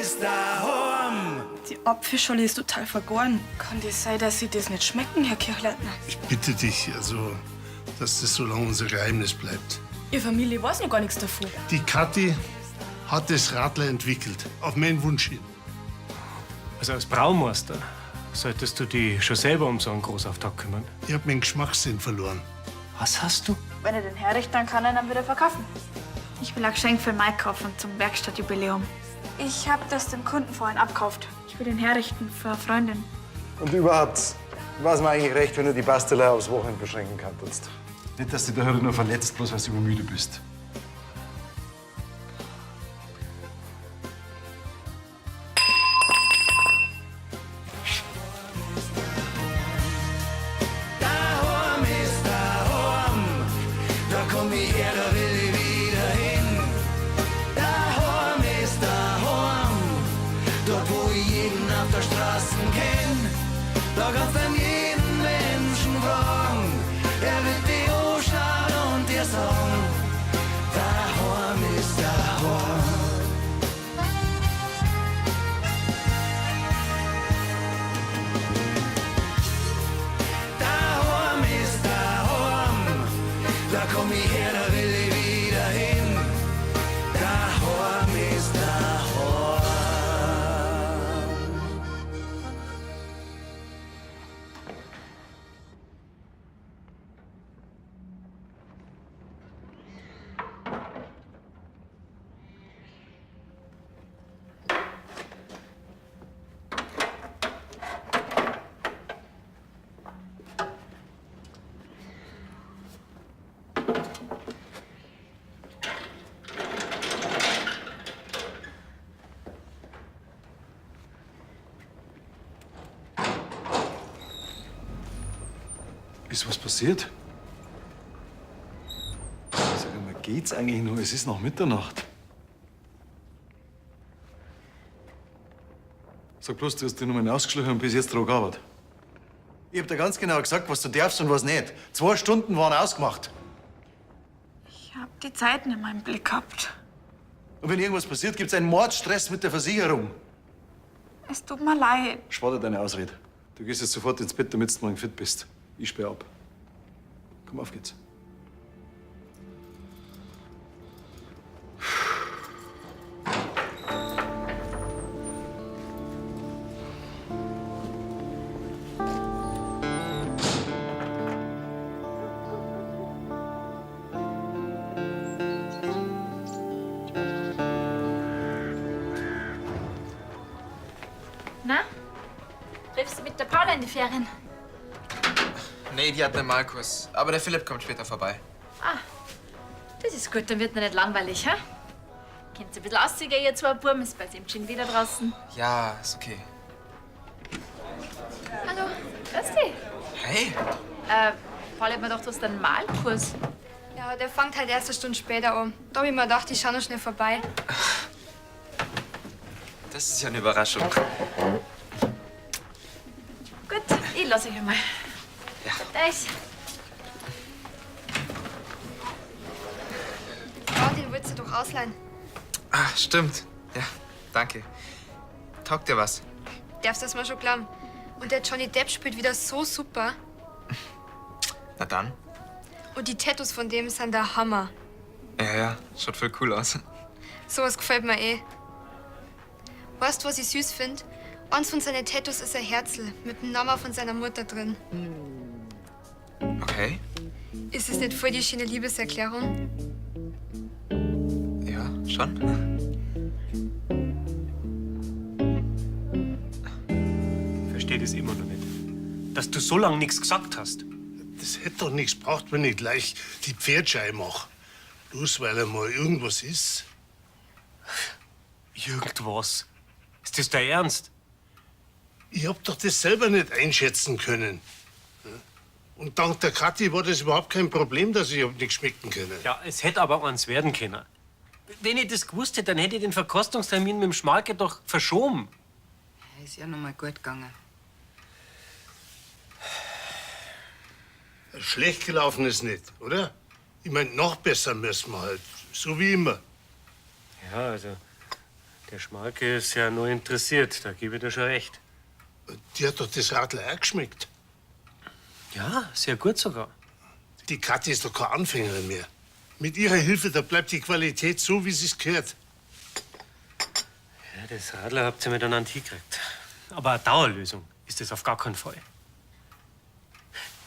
ist daheim. Die Apfelschale ist total vergoren. Kann das sein, dass Sie das nicht schmecken, Herr Kirchleitner? Ich bitte dich, also, dass das so lange unser Geheimnis bleibt. Ihre Familie weiß noch gar nichts davon. Die Kathi hat das Radler entwickelt, auf meinen Wunsch hin. Also als Braumeister solltest du dich schon selber um so einen Großauftakt kümmern. Ich hab meinen Geschmackssinn verloren. Was hast du? Wenn er den herrichtet, dann kann er ihn dann wieder verkaufen. Ich will ein Geschenk für Mike kaufen zum Werkstattjubiläum. Ich habe das dem Kunden vorhin abgekauft. Ich will den herrichten für eine Freundin. Und überhaupt, war's mir eigentlich recht, wenn du die Bastelei aufs Wochenende beschränken kannst. Nicht, dass du da heute nur verletzt, bloß weil du übermüdet bist. Daheim ist daheim. Da komm ich her, da will ich wieder hin. Daheim ist daheim. Dort, wo ich jeden auf der Straße kenn. Da kannst du jeden Menschen fragen. Er wird dich anschauen und dir sagen, daheim ist daheim. Daheim ist daheim. Da komm ich her, da will ich wieder hin. Daheim ist daheim. Ist was passiert? Sag mal, geht's eigentlich nur? Es ist noch Mitternacht. Sag bloß, du hast die Nummern ausgeschlichen und bis jetzt dran gearbeitet. Ich hab dir ganz genau gesagt, was du darfst und was nicht. 2 Stunden waren ausgemacht. Ich hab die Zeit nicht mehr im Blick gehabt. Und wenn irgendwas passiert, gibt's einen Mordstress mit der Versicherung. Es tut mir leid. Spar dir deine Ausrede. Du gehst jetzt sofort ins Bett, damit du morgen fit bist. Ich sperr ab. Komm, auf geht's. Na? Triffst du mit der Paula in die Ferien? Nee, die hat einen Malkurs. Aber der Philipp kommt später vorbei. Das ist gut, dann wird mir nicht langweilig, hä? Könnt ihr ein bisschen ausziehen, ihr zwei Buben? Ist bei dem schon wieder draußen. Ja, ist okay. Hallo, grüß dich. Hey, Paula hat mir gedacht, du hast einen Malkurs. Ja, der fängt halt erst eine Stunde später an. Da hab ich mir gedacht, ich schau noch schnell vorbei. das ist ja eine Überraschung. Gut, ich lasse euch einmal. Ja. Das. Ja, den willst du doch ausleihen. Ah, stimmt. Ja, danke. Taugt dir was? Darfst das mal schon glauben. Und der Johnny Depp spielt wieder so super. Na dann. Und die Tattoos von dem sind der Hammer. Ja, schaut voll cool aus. Sowas gefällt mir eh. Weißt du, was ich süß finde? Eins von seinen Tattoos ist ein Herzl mit dem Namen von seiner Mutter drin. Okay. Ist es nicht voll die schöne Liebeserklärung? Ja, schon. Ich verstehe das immer noch nicht. Dass du so lange nichts gesagt hast. Das hätte doch nichts braucht, wenn ich gleich die Pferdschei mache. Bloß weil einmal irgendwas ist. Irgendwas. Ist das dein Ernst? Ich hab doch das selber nicht einschätzen können. Und dank der Kathi war das überhaupt kein Problem, dass ich hab nicht schmecken können. Ja, es hätte aber eins werden können. Wenn ich das gewusst hätte, dann hätte ich den Verkostungstermin mit dem Schmalke doch verschoben. Ist ja noch mal gut gegangen. Schlecht gelaufen ist nicht, oder? Ich mein, noch besser müssen wir halt. So wie immer. Ja, also, Der Schmalke ist ja nur interessiert, da gebe ich dir schon recht. Die hat doch das Radler auch geschmeckt. Ja, sehr gut sogar. Die Kathi ist doch keine Anfängerin mehr. Mit ihrer Hilfe, da bleibt die Qualität so, wie sie es gehört. Ja, das Radler habt ihr miteinander hingekriegt. Aber eine Dauerlösung ist das auf gar keinen Fall.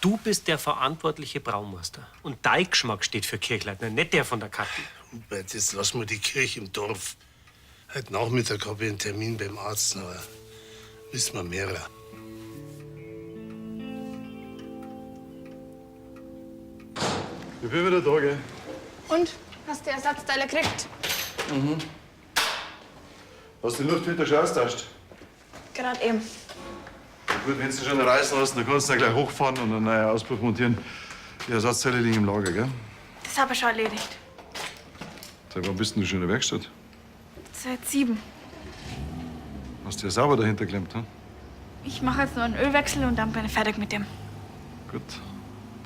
Du bist der verantwortliche Braumeister. Und dein Geschmack steht für Kirchleitner, nicht der von der Kathi. Hubert, jetzt lassen wir die Kirche im Dorf. Heute Nachmittag habe ich einen Termin beim Arzt, aber wissen wir mehrer. Ich bin wieder da, gell? Und? Hast du Ersatzteile gekriegt? Hast du die Luftfilter schon austauscht? Gerade eben. Gut, wenn du schon reißen lässt, dann kannst du gleich hochfahren und einen neuen Auspuff montieren. Die Ersatzteile liegen im Lager, gell? Das habe ich schon erledigt. Seit wann bist denn du schon in der Werkstatt? Seit 7. Hast du ja sauber dahinter geklemmt, hm? Ich mache jetzt nur einen Ölwechsel und dann bin ich fertig mit dem. Gut.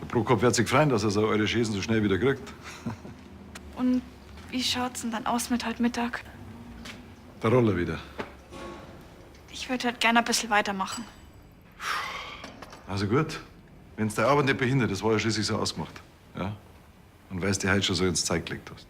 Der Prokop wird sich freuen, dass er so eure Schäsen so schnell wieder kriegt. Und wie schaut's denn dann aus mit heute Mittag? Der Roller wieder. Ich würde halt gerne ein bisschen weitermachen. Also gut. Wenn's deine Arbeit nicht behindert, das war ja schließlich so ausgemacht. Ja? Und weil du dir heute schon so ins Zeug gelegt hast.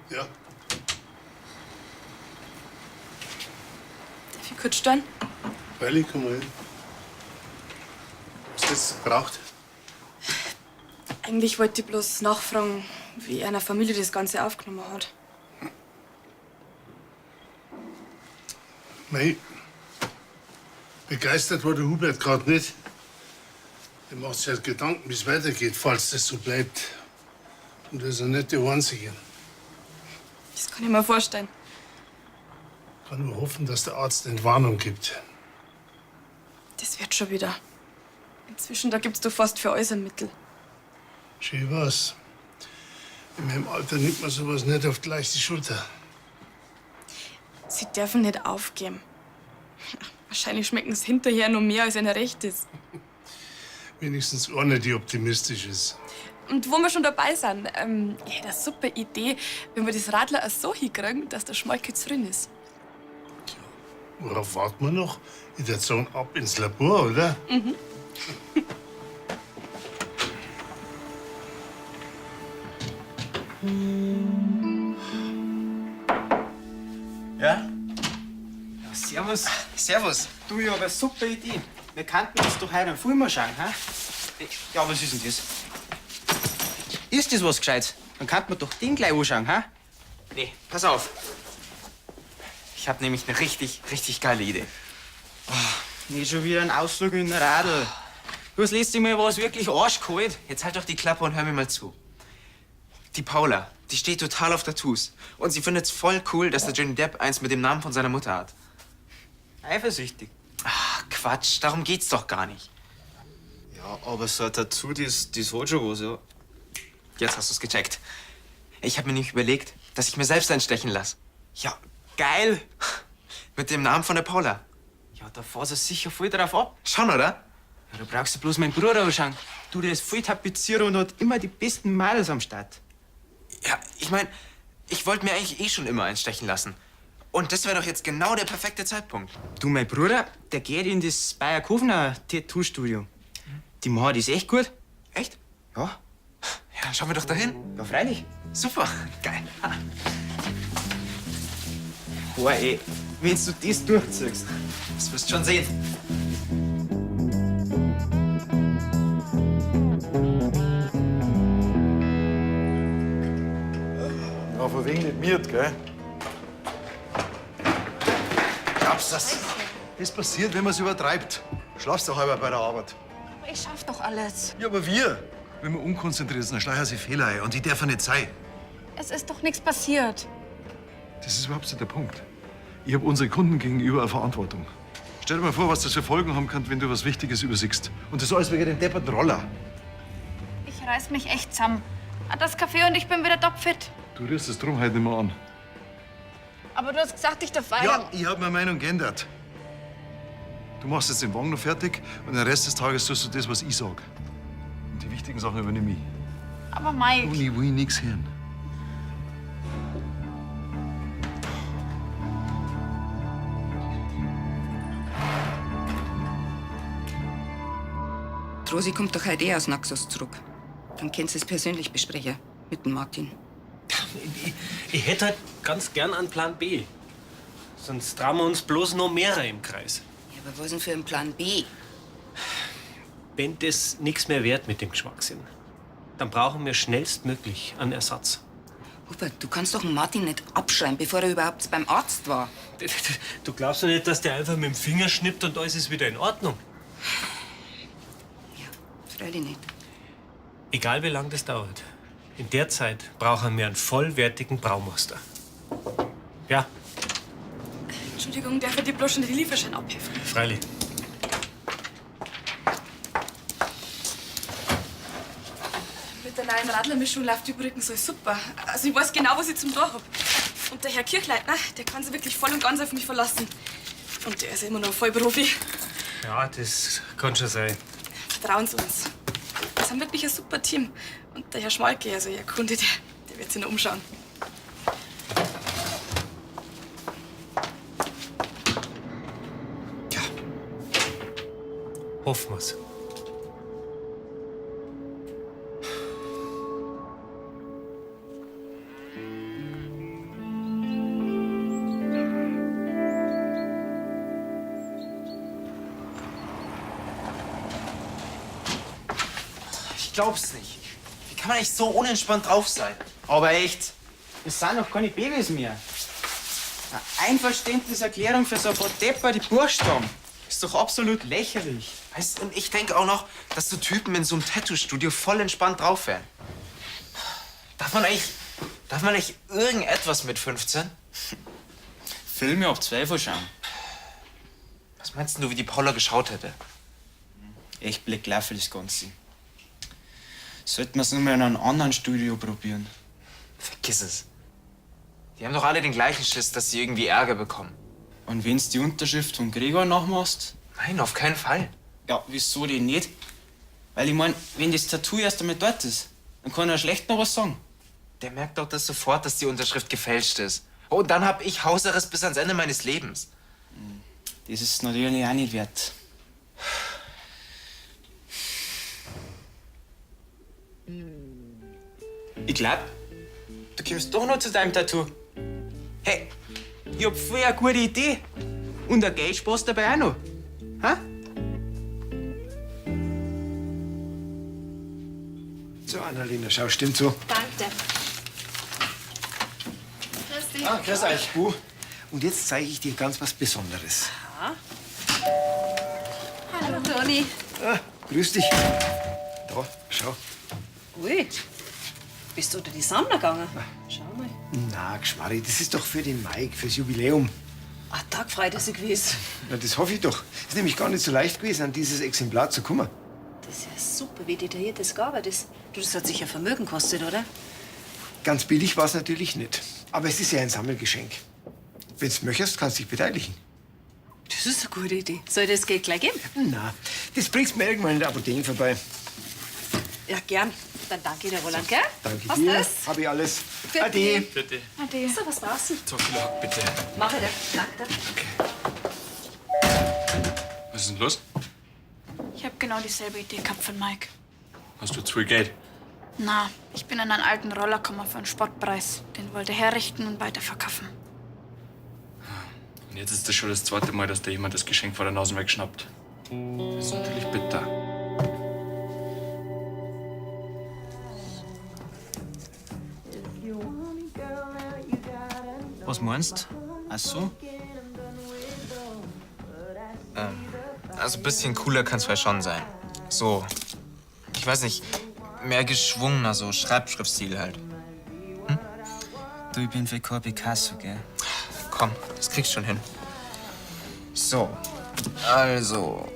Ja, Darf ich kurz stören? Weili, komm mal hin. Was das braucht? Eigentlich wollte ich bloß nachfragen, wie einer Familie das Ganze aufgenommen hat. Mei, begeistert war der Hubert gerade nicht. Er macht sich halt Gedanken, wie es weitergeht, falls das so bleibt. Und das ist ja nicht die Einzige. Das kann ich mir vorstellen. Ich kann nur hoffen, dass der Arzt Entwarnung gibt. Das wird schon wieder. Inzwischen, da gibst du fast für alles ein Mittel. Schön war's. In meinem Alter nimmt man sowas nicht auf die leichte Schulter. Sie dürfen nicht aufgeben. Wahrscheinlich schmecken es hinterher noch mehr, als ihnen recht ist. Wenigstens eine, die optimistisch ist. Und wo wir schon dabei sind, ich hätte eine super Idee, wenn wir das Radler auch so hinkriegen, dass der Schmalke zufrieden ist. Worauf warten wir noch? Ich würde sagen, ab ins Labor, oder? Ja? Servus. Servus. Du, ich hab eine super Idee. Wir könnten uns doch heute einen Film anschauen, hä? Ja, was ist denn das? Ist das was Gescheites? Dann könnten wir doch den gleich anschauen, hä? Nee, pass auf. Ich hab nämlich eine richtig, richtig geile Idee. Nicht schon wieder ein Ausflug in den Radl. Du, das letzte Mal war es wirklich arschkalt. Jetzt halt doch die Klappe und hör mir mal zu. Die Paula, die steht total auf Tattoos. Und sie findet's voll cool, dass der Johnny Depp eins mit dem Namen von seiner Mutter hat. Eifersüchtig. Ach, Quatsch, darum geht's doch gar nicht. Ja, aber so ein Tattoo, das hat schon was, ja. Jetzt hast du's gecheckt. Ich habe mir nämlich überlegt, dass ich mir selbst einstechen lasse. Ja, geil. Mit dem Namen von der Paula. Ja, da fährst du sicher voll drauf ab. Schon, oder? Ja, da brauchst du bloß meinen Bruder anschauen. Du, der ist voll Tapezierer und hat immer die besten Mädels am Start. Ja, ich mein, ich wollte mir eigentlich eh schon immer einstechen lassen. Und das wäre doch jetzt genau der perfekte Zeitpunkt. Du, mein Bruder, der geht in das Bayerkofener Tattoo-Studio. Die machen das echt gut. Echt? Ja, Ja, dann schauen wir doch dahin. ja, freilich. Super, geil. Boah, ey, wenn du das durchziehst. Das wirst schon sehen. Ja, von wegen nicht miert, gell? Glaubst du das? Das passiert, wenn man es übertreibt. Schlafst du halber bei der Arbeit. Aber ich schaff doch alles. Ja, aber wir? Wenn wir unkonzentriert sind, dann schleichen sie Fehler ein. Und die dürfen nicht sein. Es ist doch nichts passiert. Das ist überhaupt nicht der Punkt. Ich habe unseren Kunden gegenüber eine Verantwortung. Stell dir mal vor, was das für Folgen haben kann, wenn du was Wichtiges übersiehst. Und das alles wegen dem depperten Roller. Ich reiß mich echt zusammen. Das Kaffee und ich bin wieder topfit. Du rührst es drum halt nicht mehr an. Aber du hast gesagt, ich darf feiern. Ja, ich habe meine Meinung geändert. Du machst jetzt den Wagen noch fertig und den Rest des Tages tust du das, was ich sag. Und die wichtigen Sachen übernehme ich. Aber Mike. Und ich will nichts hören. Die Rosi kommt doch heute aus Naxos zurück. Dann könnt ihr es persönlich besprechen mit dem Martin. Ich hätte halt ganz gern einen Plan B. Sonst drehen wir uns bloß noch mehr im Kreis. Ja, aber was denn für ein Plan B? Wenn das nichts mehr wert mit dem Geschmackssinn, dann brauchen wir schnellstmöglich einen Ersatz. Hubert, du kannst doch den Martin nicht abschreiben, bevor er überhaupt beim Arzt war. Du glaubst doch nicht, dass der einfach mit dem Finger schnippt und alles ist wieder in Ordnung? Freilich nicht. Egal wie lange das dauert. In der Zeit brauchen wir einen vollwertigen Braumeister. Ja, Entschuldigung, darf ich dir bloß schon den Lieferschein abheften? freilich. Mit der neuen Radlermischung läuft übrigens alles super. Also ich weiß genau, was ich zum Tor hab. Und der Herr Kirchleitner, der kann sich wirklich voll und ganz auf mich verlassen. Und der ist immer noch voll Profi. Ja, das kann schon sein. Vertrauen Sie uns. Wir sind wirklich ein super Team. Und der Herr Schmalke, also Ihr Kunde, der wird sich noch umschauen. Hoffen wir's. Ich glaub's nicht. Wie kann man echt so unentspannt drauf sein? Aber echt, das sind doch keine Babys mehr. Eine Einverständniserklärung für so ein paar Depper, die Buchstaben. Ist doch absolut lächerlich. Weißt, und ich denke auch noch, dass so Typen in so einem Tattoo-Studio voll entspannt drauf wären. Darf man eigentlich irgendetwas mit 15? Filme ab 12 Uhr schauen. Was meinst du, wie die Paula geschaut hätte? Echt blickleer für das Ganze. Sollten wir es nur mal in einem anderen Studio probieren. Vergiss es. Die haben doch alle den gleichen Schiss, dass sie irgendwie Ärger bekommen. Und wenn's die Unterschrift von Gregor nachmachst? Nein, auf keinen Fall. Ja, wieso denn nicht? Weil ich mein, wenn das Tattoo erst einmal dort ist, dann kann er schlecht noch was sagen. Der merkt doch das sofort, dass die Unterschrift gefälscht ist. Oh, und dann hab ich Hausarrest bis ans Ende meines Lebens. Das ist natürlich auch nicht wert. Ich glaub, du kommst doch noch zu deinem Tattoo. Hey, ich hab voll eine gute Idee. Und ein Geldspaß dabei auch noch. Ha? So, Annalena, schau, stimmt so. Danke. Grüß dich. Ah, grüß euch. Und jetzt zeige ich dir ganz was Besonderes. Hallo, Toni. Ah, grüß dich. Da, schau. Ui, bist du unter die Sammler gegangen? Schau mal. Na, Geschmarri, das ist doch für den Mike, fürs Jubiläum. Ein Tag frei, dass ich gewesen. Na, das hoffe ich doch. Ist nämlich gar nicht so leicht gewesen, an dieses Exemplar zu kommen. Das ist ja super, wie detailliert das gearbeitet ist. Du, das hat sicher Vermögen gekostet, oder? Ganz billig war es natürlich nicht. Aber es ist ja ein Sammelgeschenk. Wenn du möchtest, kannst du dich beteiligen. Das ist eine gute Idee. Soll ich das Geld gleich geben? Na, das bringst du mir irgendwann in der Apotheke vorbei. Ja, gern. Dann danke dir, Roland, gell? Danke Was dir. das? Hab ich alles. Für Ade. dich. Bitte. Ade. So, was brauchst du? Zockelock, bitte. Mach ich dir. Danke dir. Was ist denn los? Ich habe genau dieselbe Idee gehabt von Mike. Hast du zu viel Geld? Na, ich bin an einen alten Roller gekommen für einen Spottpreis. Den wollte er herrichten und weiterverkaufen. Und jetzt ist das schon das zweite Mal, dass dir jemand das Geschenk vor der Nase wegschnappt. Das ist natürlich bitter. Was meinst du? Ach so? Also ein bisschen cooler kann es vielleicht schon sein. So, ich weiß nicht, mehr geschwungener, so Schreibschriftstil halt. Du, ich bin für kein Picasso, gell? Komm, das kriegst du schon hin. So, Also,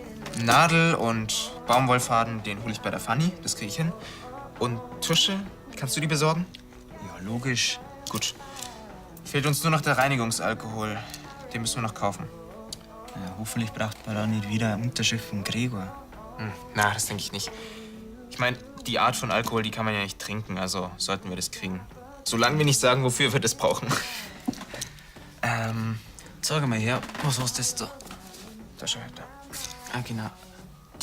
Nadel und Baumwollfaden, den hole ich bei der Fanny, das kriege ich hin. Und Tusche, kannst du die besorgen? Ja, logisch. Gut. Fehlt uns nur noch der Reinigungsalkohol. Den müssen wir noch kaufen. Ja, hoffentlich braucht man da nicht wieder eine Unterschrift von Gregor. Na, das denke ich nicht. Ich meine, die Art von Alkohol, die kann man ja nicht trinken, also sollten wir das kriegen. Solange wir nicht sagen, wofür wir das brauchen. Sag mal her, was hast du jetzt da? Da schau her da. Ah, genau.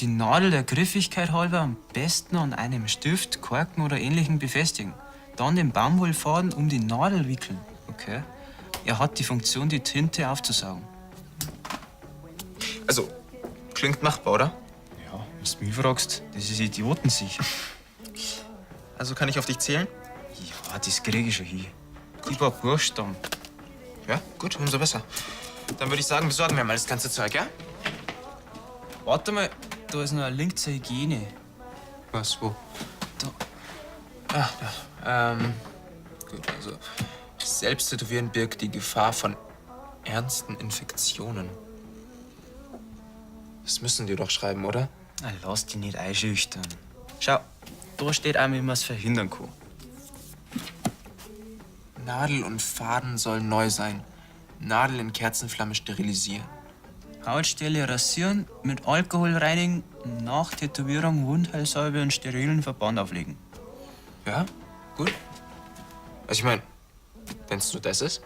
Die Nadel der Griffigkeit halber am besten an einem Stift, Korken oder Ähnlichem befestigen. Dann den Baumwollfaden um die Nadel wickeln. Okay. Er hat die Funktion, die Tinte aufzusaugen. Also, klingt machbar, oder? Ja, wenn du mich fragst, das ist idiotensicher. Also kann ich auf dich zählen? Ja, das krieg ich schon hin. Die paar Buchstaben. Ja, gut, umso besser. Dann würde ich sagen, besorgen wir mal das ganze Zeug, ja? Warte mal, da ist noch ein Link zur Hygiene. Was, wo? Da. Ah, da. Gut, also Selbsttätowieren birgt die Gefahr von ernsten Infektionen. Das müssen die doch schreiben, oder? Na, lass dich nicht einschüchtern. Schau, da steht auch, wie man es verhindern kann. Nadel und Faden sollen neu sein. Nadel in Kerzenflamme sterilisieren. Hautstelle rasieren, mit Alkohol reinigen, nach Tätowierung Wundheilsalbe und sterilen Verband auflegen. Ja, gut. Also ich meine, wenn es nur das ist.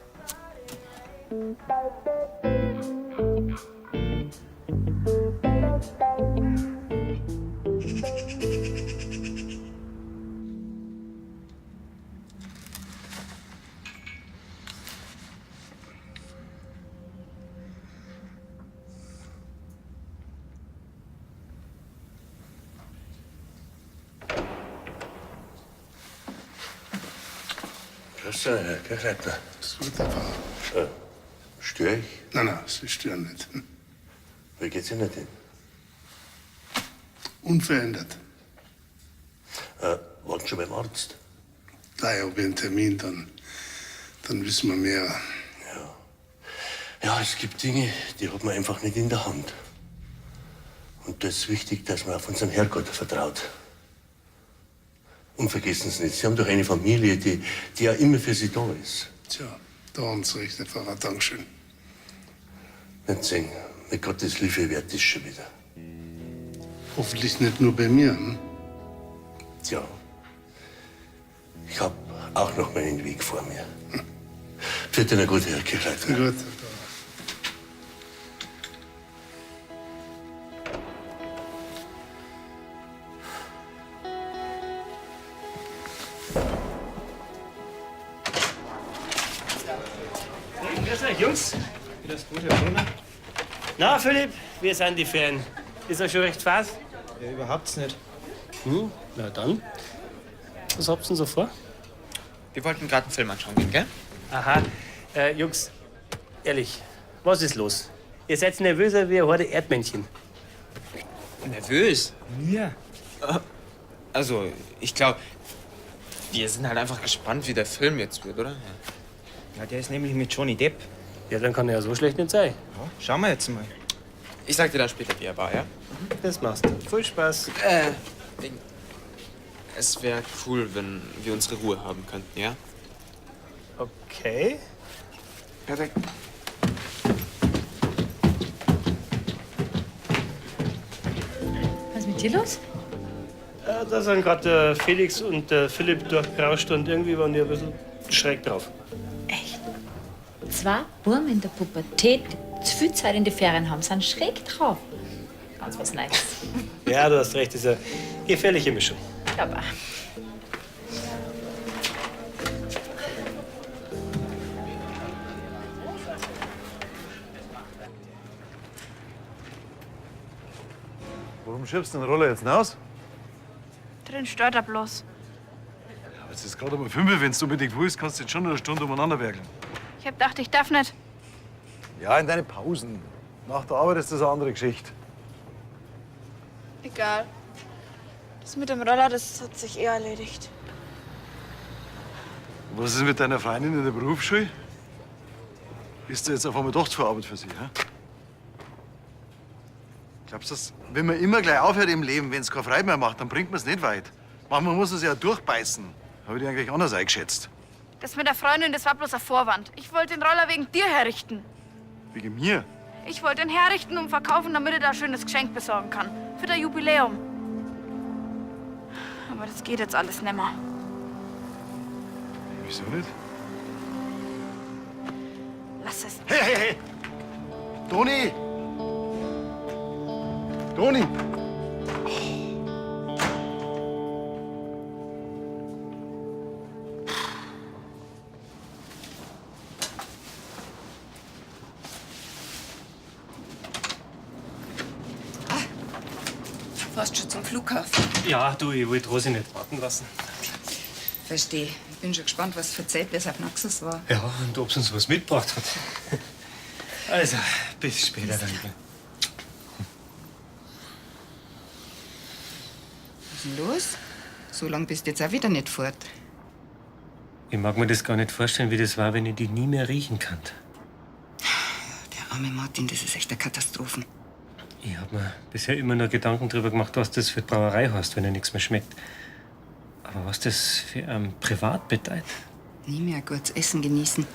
Grüß dich, Herr Kirchleitner. Das wird der Fall. Störe ich? Nein, Sie stören nicht. Wie geht's Ihnen denn? Unverändert. Warten schon beim Arzt? Gleich habe ich einen Termin, dann wissen wir mehr. Ja, es gibt Dinge, die hat man einfach nicht in der Hand. Und das ist wichtig, dass man auf unseren Herrgott vertraut. Und vergessen Sie nicht, Sie haben doch eine Familie, die ja immer für Sie da ist. Tja, da haben Sie recht, Herr Pfarrer. Dankeschön. Nicht sehen, mit Gottes Hilfe wird das schon wieder. Hoffentlich nicht nur bei mir. Hm? Tja, ich hab auch noch meinen Weg vor mir. Für den guten Herr Kirchleitner. Gut. Grüß euch, Jungs. Alles gut, Herr Brunner? Na, Philipp, wie sind die Ferien? Ist er schon recht Spaß? Ja, überhaupt nicht. Na dann. Was habt ihr denn so vor? Wir wollten gerade einen Film anschauen gehen, gell? Aha. Jungs, ehrlich, was ist los? Ihr seid nervöser wie ein Horde Erdmännchen. Nervös? Mir? Also, ich glaube, wir sind halt einfach gespannt, wie der Film jetzt wird, oder? Ja, der ist nämlich mit Johnny Depp. Ja, dann kann er ja so schlecht nicht sein. Ja, schauen wir jetzt mal. Ich sag dir dann später, wie er war, ja? Das machst du. Viel Spaß. Es wäre cool, wenn wir unsere Ruhe haben könnten, ja? Okay. Perfekt. Was ist mit dir los? Da sind gerade der Felix und der Philipp durchgerauscht und irgendwie waren die ein bisschen schräg drauf. Zwei Buben in der Pubertät, die zu viel Zeit in die Ferien haben, sind schräg drauf. Ganz was Neues. Ja, du hast recht, das ist eine gefährliche Mischung. Ich glaube auch. Warum schiebst du den Roller jetzt hinaus? Drin stört er bloß. Ja, es ist gerade mal 5 Uhr, wenn du unbedingt willst, kannst du jetzt schon noch eine Stunde umeinander werkeln. Ich hab gedacht, ich darf nicht. Ja, in deine Pausen. Nach der Arbeit ist das eine andere Geschichte. Egal. Das mit dem Roller, das hat sich eh erledigt. Was ist mit deiner Freundin in der Berufsschule? Ist du jetzt auf einmal doch zur Arbeit für sie, hä? Glaubst du, wenn man immer gleich aufhört im Leben, wenn es keine Freude mehr macht, dann bringt man es nicht weit. Manchmal muss man sich ja durchbeißen. Habe ich dir eigentlich anders eingeschätzt. Das mit der Freundin, das war bloß ein Vorwand. Ich wollte den Roller wegen dir herrichten. Wegen mir? Ich wollte ihn herrichten und verkaufen, damit er da ein schönes Geschenk besorgen kann. Für das Jubiläum. Aber das geht jetzt alles nimmer. Wieso nicht? Lass es. Hey, hey, hey! Toni! Toni! Fast schon zum Flughafen. Ja, du, ich wollte Rosi nicht warten lassen. Verstehe. Ich bin schon gespannt, was erzählt, wer es auf Naxos war. Ja, und ob sie uns was mitgebracht hat. Also, bis später dann. Was ist denn los? So lange bist du jetzt auch wieder nicht fort. Ich mag mir das gar nicht vorstellen, wie das war, wenn ich die nie mehr riechen kann. Der arme Martin, das ist echt eine Katastrophe. Ich hab mir bisher immer nur Gedanken darüber gemacht, was das für die Brauerei heißt, wenn er nichts mehr schmeckt. Aber was das für ein Privatbetrieb? Nie mehr gutes Essen genießen.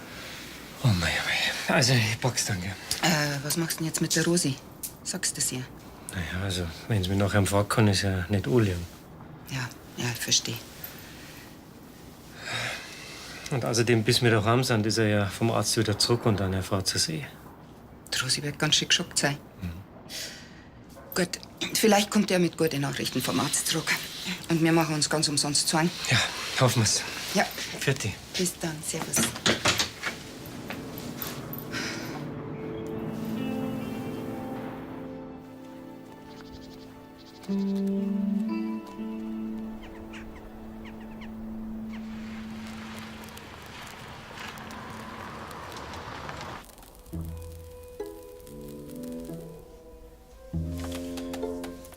Oh mei, oh mei. Also, ich pack's dann, gell. Was machst du denn jetzt mit der Rosi? Sagst du das ihr? Naja, also, wenn sie mir nachher fahren kann, ist ja nicht anliegen. Ja, ich verstehe. Und außerdem, bis wir daheim sind, ist er ja vom Arzt wieder zurück und dann erfahrt sie eh. Die Rosi wird ganz schön geschockt sein. Gut, vielleicht kommt er mit guten Nachrichten vom Arzt zurück. Und wir machen uns ganz umsonst zu ein. Ja, hoffen wir's. Ja. Vierte. Bis dann, servus.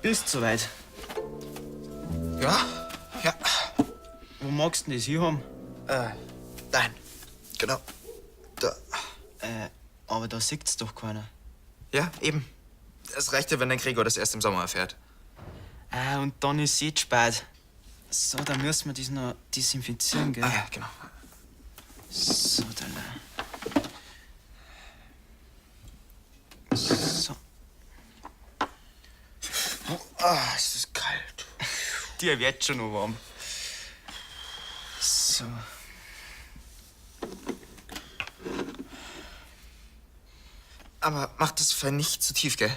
Bist soweit? Ja? Ja. Wo magst du denn das hier haben? Nein. Genau. Da. Aber da sieht's doch keiner. Ja, eben. Es reicht ja, wenn der Gregor das erst im Sommer erfährt. Und dann ist es spät. So, dann müssen wir das noch desinfizieren, gell? Ja, genau. So, dann. So. Es ist kalt. Dir wird schon noch warm. So. Aber mach das Fall nicht zu tief, gell?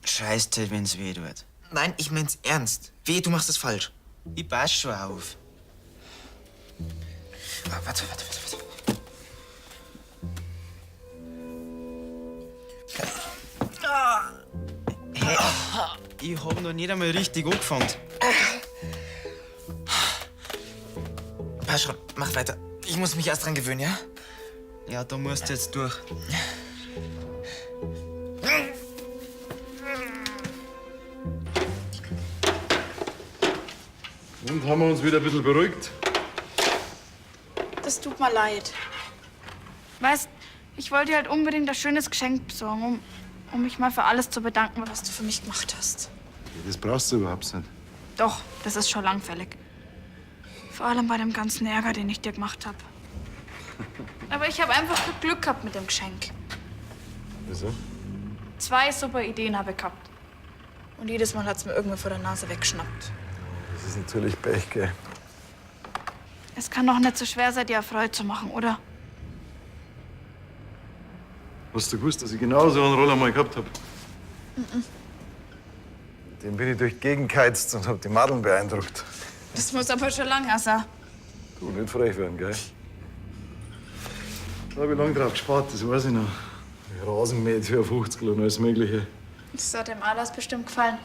Scheiß halt, wenn's weh tut. Nein, ich mein's ernst. Weh, du machst es falsch. Ich pass schon auf. Warte. Hey, ich hab noch nicht einmal richtig angefangen. Passt schon, mach weiter. Ich muss mich erst dran gewöhnen, ja? Ja, da musst du jetzt durch. Und haben wir uns wieder ein bisschen beruhigt? Das tut mir leid. Weißt, ich wollte dir halt unbedingt ein schönes Geschenk besorgen, um mich mal für alles zu bedanken, was du für mich gemacht hast. Das brauchst du überhaupt nicht. Doch, das ist schon langfällig. Vor allem bei dem ganzen Ärger, den ich dir gemacht habe. Aber ich habe einfach Glück gehabt mit dem Geschenk. Wieso? 2 super Ideen habe ich gehabt. Und jedes Mal hat's mir irgendwer vor der Nase weggeschnappt. Das ist natürlich Pech, gell? Es kann doch nicht so schwer sein, dir Freude zu machen, oder? Hast du gewusst, dass ich genau so einen Roller mal gehabt hab? Den bin ich durch die Gegend geheizt und hab die Madeln beeindruckt. Das muss aber schon lange sein. Du, nicht frech werden, gell? Da hab ich lange drauf gespart, das weiß ich noch. Rasenmäht für 50 und alles Mögliche. Das hat dem Alas bestimmt gefallen.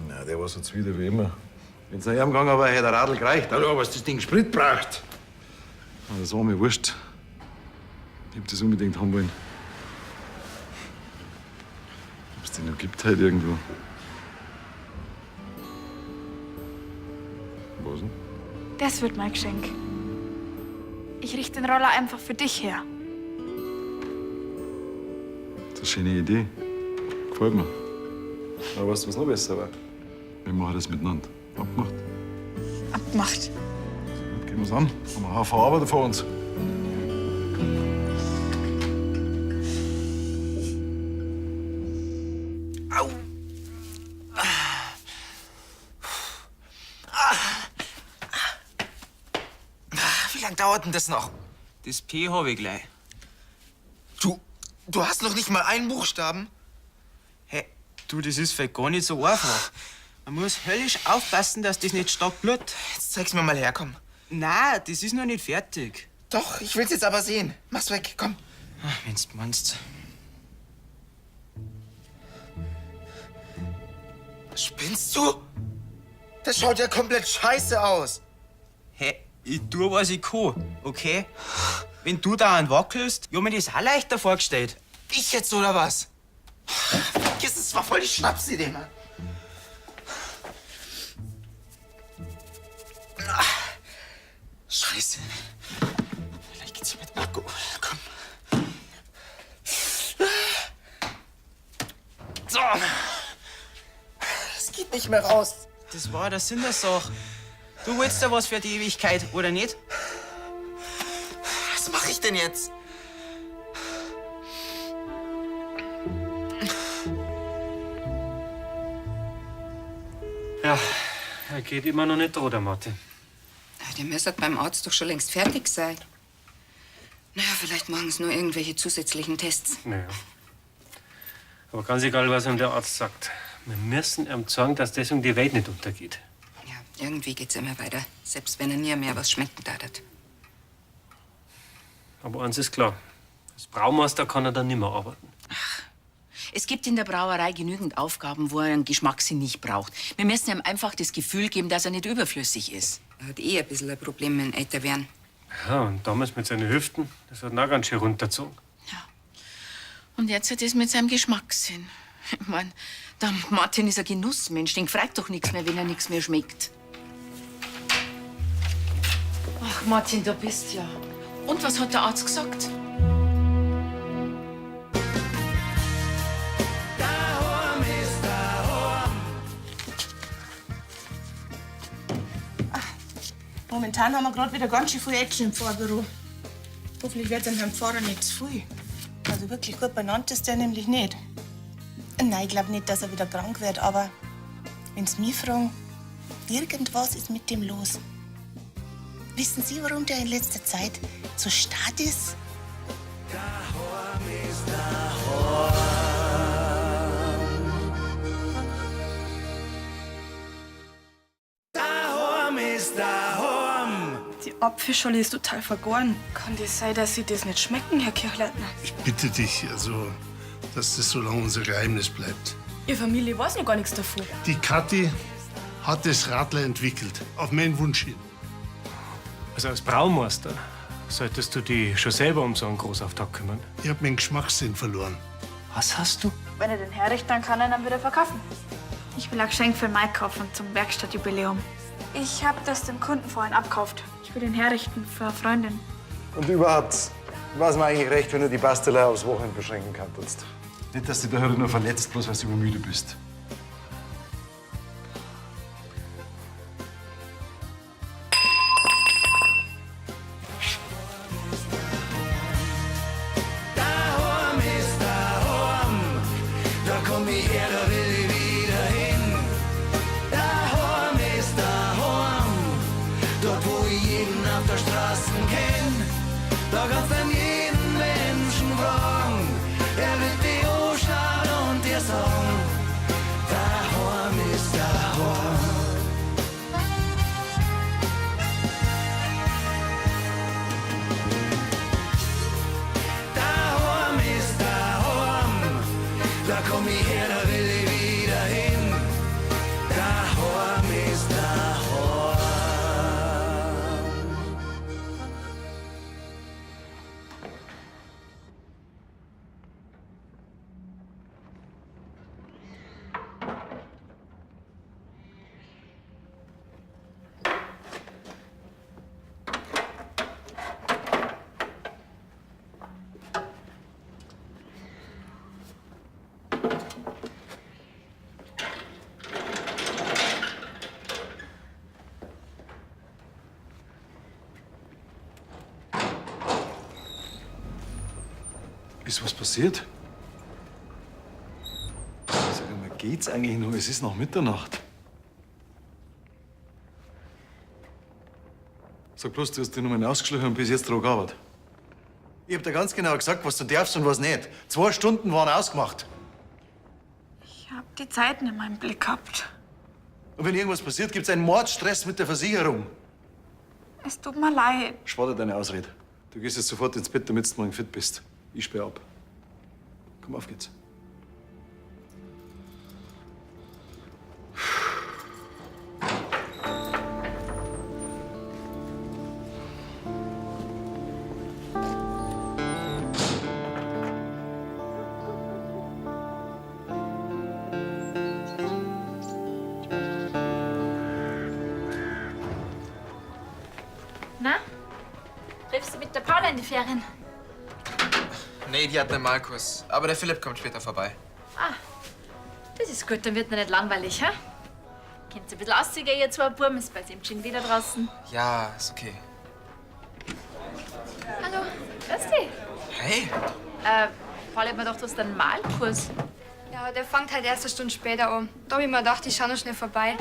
Na, der war so zwider wie immer. Wenn's nach ihm gegangen war, hätte der Radl gereicht. Hallo, was das Ding Sprit braucht. Aber das war mir wurscht. Ich hab das unbedingt haben wollen. Ob es den noch gibt halt irgendwo. Was denn? Das wird mein Geschenk. Ich richte den Roller einfach für dich her. Das ist eine schöne Idee. Gefällt mir. Aber weißt du, was noch besser war? Wir machen das miteinander. Abgemacht. Abgemacht. Gehen wir's an. Haben wir einen Haufen Arbeit vor uns. Wie lange dauert denn das noch? Das P habe ich gleich. Du hast noch nicht mal einen Buchstaben? Hey, du, das ist vielleicht gar nicht so einfach. Man muss höllisch aufpassen, dass das nicht stark blutet. Jetzt zeig's mir mal her, komm. Nein, das ist noch nicht fertig. Doch, ich will's jetzt aber sehen. Mach's weg, komm. Wenn's du meinst. Spinnst du? Das schaut ja komplett scheiße aus. Hey, ich tu, was ich kann, okay? Wenn du da wackelst, ich hab mir das auch leichter vorgestellt. Ich jetzt oder was? Vergiss, es war voll die Schnapsidee, Mann. Scheiße. Vielleicht geht's hier mit Akku. Komm. So. Es geht nicht mehr raus. Das war der Sinn der Sache. Du willst ja was für die Ewigkeit, oder nicht? Was mache ich denn jetzt? Ja, er geht immer noch nicht da, der Martin. Der müsste beim Arzt doch schon längst fertig sein. Naja, vielleicht machen sie nur irgendwelche zusätzlichen Tests. Naja. Aber ganz egal, was ihm der Arzt sagt. Wir müssen ihm sagen, dass deswegen die Welt nicht untergeht. Ja, irgendwie geht's immer weiter. Selbst wenn er nie mehr was schmecken darf. Aber eins ist klar. Als Braumeister kann er dann nicht mehr arbeiten. Es gibt in der Brauerei genügend Aufgaben, wo er einen Geschmackssinn nicht braucht. Wir müssen ihm einfach das Gefühl geben, dass er nicht überflüssig ist. Er hat ein bisschen ein Problem mit dem Älterwerden. Ja, und damals mit seinen Hüften, das hat ihn auch ganz schön runtergezogen. Und jetzt hat es mit seinem Geschmackssinn. Ich mein, der Martin ist ein Genussmensch. Den fragt doch nichts mehr, wenn er nichts mehr schmeckt. Ach, Martin, du bist ja. Und was hat der Arzt gesagt? Momentan haben wir gerade wieder ganz schön viel Action im Vorbüro. Hoffentlich wird dem Herrn Pfarrer nicht zu viel. Also wirklich gut benannt ist der nämlich nicht. Nein, ich glaube nicht, dass er wieder krank wird, aber wenn Sie mich fragen, irgendwas ist mit dem los. Wissen Sie, warum der in letzter Zeit so stark ist? Die Apfelschorle ist total vergoren. Kann das sein, dass Sie das nicht schmecken, Herr Kirchleitner? Ich bitte dich, also, dass das so lange unser Geheimnis bleibt. Ihre Familie weiß noch gar nichts davon. Die Kathi hat das Radler entwickelt, auf meinen Wunsch hin. Also als Braumeister solltest du dich schon selber um so einen Großauftakt kümmern. Ich hab meinen Geschmackssinn verloren. Was hast du? Wenn er den herrichtet, dann kann er ihn dann wieder verkaufen. Ich will ein Geschenk für Mike kaufen zum Werkstattjubiläum. Ich habe das dem Kunden vorhin abgekauft. Ich will den herrichten für eine Freundin. Und überhaupt, war es mir eigentlich recht, wenn du die Bastelei aufs Wochenende beschränken kannst. Nicht, dass du da heute nur verletzt, bloß weil du übermüde bist. Da komm ich her, da will ich wieder hin. Daheim ist daheim, dort wo ich jeden auf der Straße kenn. Da kannst du jeden Menschen fragen, er wird dich anschauen und dir sagen, daheim ist daheim. Daheim ist daheim, da komm ich her, da will ich wieder hin. Daheim ist daheim. Ist was passiert? Sag mal, geht's eigentlich noch? Es ist noch Mitternacht. Sag bloß, du hast die Nummern ausgeschlichen und bis jetzt drauf gearbeitet. Ich hab dir ganz genau gesagt, was du darfst und was nicht. 2 Stunden waren ausgemacht. Ich hab die Zeit nicht mehr im Blick gehabt. Und wenn irgendwas passiert, gibt's einen Mordstress mit der Versicherung. Es tut mir leid. Spar dir deine Ausrede. Du gehst jetzt sofort ins Bett, damit du morgen fit bist. Ich sperr ab. Komm, auf geht's. Na? Triffst du mit der Paula in die Ferien? Nee, die hat einen Malkurs. Aber der Philipp kommt später vorbei. Ah, das ist gut, dann wird mir nicht langweilig, hä? Könnt ihr ein bisschen ausziehen, ihr zwei Buben, ist bei dem schon wieder draußen. Ja, ist okay. Hallo, grüß dich. Hey. Paula hat mir gedacht, du hast einen Malkurs. Ja, der fängt halt erst eine Stunde später an. Da hab ich mir gedacht, ich schau noch schnell vorbei.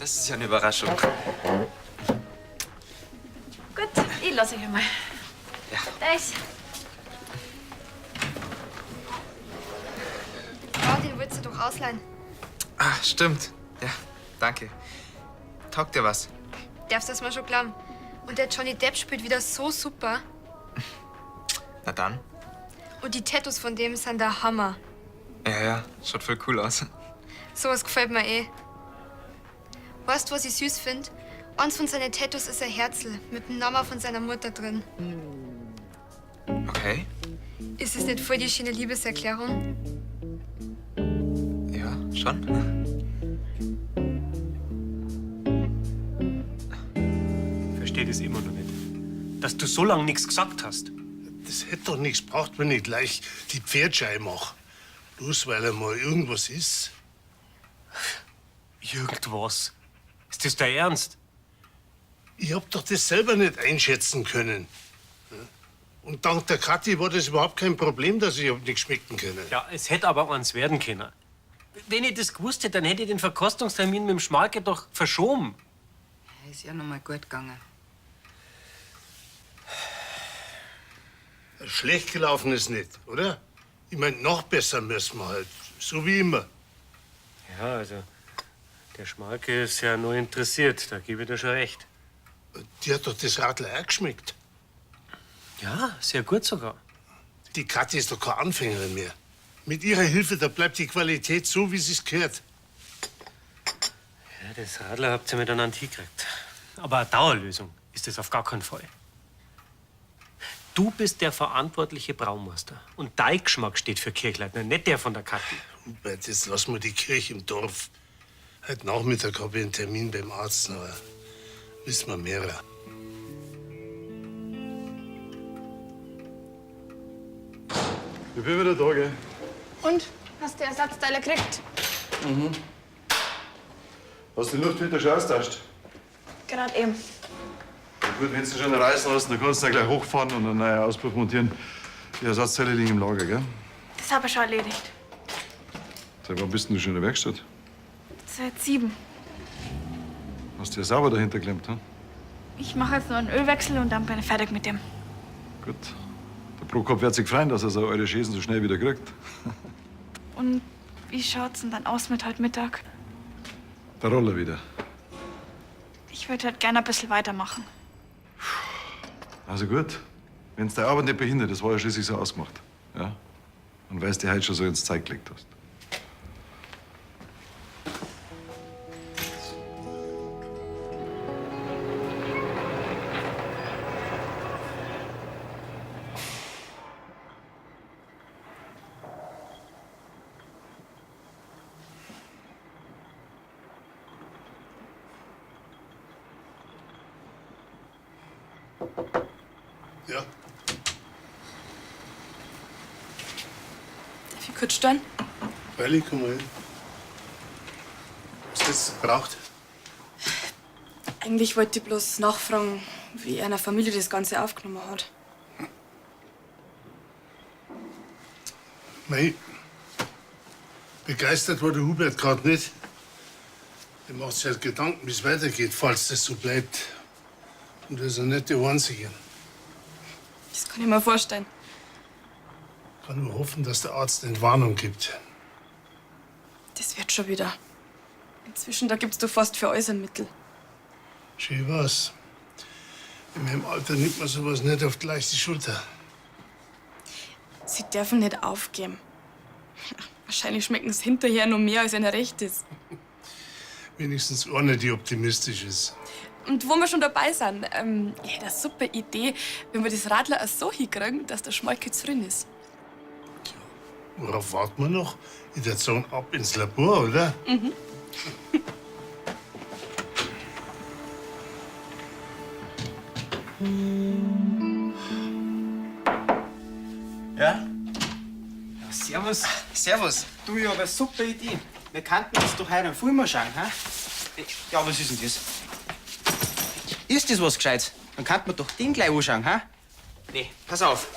Das ist ja eine Überraschung. Gut, ich lasse euch einmal. Ja. Das. Ja, den willst du doch ausleihen. Ah, stimmt. Ja, danke. Taugt dir was? Darfst das mal schon glauben. Und der Johnny Depp spielt wieder so super. Na dann. Und die Tattoos von dem sind der Hammer. Ja, schaut voll cool aus. Sowas gefällt mir eh. Weißt du, was ich süß finde? Eins von seinen Tattoos ist ein Herzl mit dem Namen von seiner Mutter drin. Okay. Ist es nicht voll die schöne Liebeserklärung? Ja, schon. Ich verstehe das immer noch nicht. Dass du so lange nichts gesagt hast. Das hätte doch nichts braucht, wenn ich gleich die Pferdschei mache. Bloß weil einmal irgendwas ist. Irgendwas? Ist das dein Ernst? Ich hab doch das selber nicht einschätzen können. Und dank der Kathi war das überhaupt kein Problem, dass ich hab nicht schmecken können. Ja, es hätte aber eins werden können. Wenn ich das gewusst hätte, dann hätte ich den Verkostungstermin mit dem Schmalke doch verschoben. Ist ja noch mal gut gegangen. Schlecht gelaufen ist nicht, oder? Ich mein, noch besser müssen wir halt. So wie immer. Ja, also, der Schmalke ist ja nur interessiert, da gebe ich dir schon recht. Die hat doch das Radl auch geschmeckt. Ja, sehr gut sogar. Die Kathi ist doch keine Anfängerin mehr. Mit ihrer Hilfe, da bleibt die Qualität so, wie sie es gehört. Ja, das Radler habt ihr miteinander hingekriegt. Aber eine Dauerlösung ist das auf gar keinen Fall. Du bist der verantwortliche Braumeister. Und dein Geschmack steht für Kirchleitner, nicht der von der Kathi. Hubert, jetzt lassen wir die Kirche im Dorf. Heute Nachmittag habe ich einen Termin beim Arzt, aber wissen wir mehrer. Ich bin wieder da, gell? Und? Hast du Ersatzteile gekriegt? Mhm. Hast du die Luftfilter schon austauscht? Gerade eben. Ja, gut, wenn du schon reißen lassen, dann kannst du dann gleich hochfahren und einen neuen Auspuff montieren. Die Ersatzteile liegen im Lager, gell? Das habe ich schon erledigt. Seit wann bist denn du schon in der Werkstatt? Seit 7. Hast du ja sauber dahinter geklemmt, hm? Ich mache jetzt nur einen Ölwechsel und dann bin ich fertig mit dem. Gut. Der Prokop wird sich freuen, dass er so eure Schäsen so schnell wieder kriegt. Und wie schaut's denn dann aus mit heute Mittag? Der Roller wieder. Ich würde halt gerne ein bisschen weitermachen. Also gut. Wenn's deine Arbeit nicht behindert, das war ja schließlich so ausgemacht. Ja? Und weil du dir heute schon so ins Zeug gelegt hast. Ja. Darf ich kurz stören? Freilich, komm mal hin. Was hättest du gebraucht? Eigentlich wollte ich bloß nachfragen, wie einer Familie das Ganze aufgenommen hat. Mei, begeistert war der Hubert gerade nicht. Er macht sich halt Gedanken, wie es weitergeht, falls das so bleibt. Und er ist ja nicht der Einzige. Das kann ich mir vorstellen. Ich kann nur hoffen, dass der Arzt Entwarnung gibt. Das wird schon wieder. Inzwischen, da gibt's doch fast für alles ein Mittel. Schön war's. In meinem Alter nimmt man sowas nicht auf die leichte Schulter. Sie dürfen nicht aufgeben. Wahrscheinlich schmecken es hinterher noch mehr, als ihnen recht ist. Wenigstens eine, die optimistisch ist. Und wo wir schon dabei sind, ich hätte eine super Idee, wenn wir das Radler auch so hinkriegen, dass der Schmolke zufrieden ist. Worauf warten wir noch? Ich würde sagen, ab ins Labor, oder? Mhm. Ja? Servus. Servus. Du, ich hab eine super Idee. Wir könnten uns doch heute einen Film anschauen, hä? Ja, was ist denn das? Ist das was Gescheites? Dann könnten wir doch den gleich anschauen, hä? Nee, pass auf.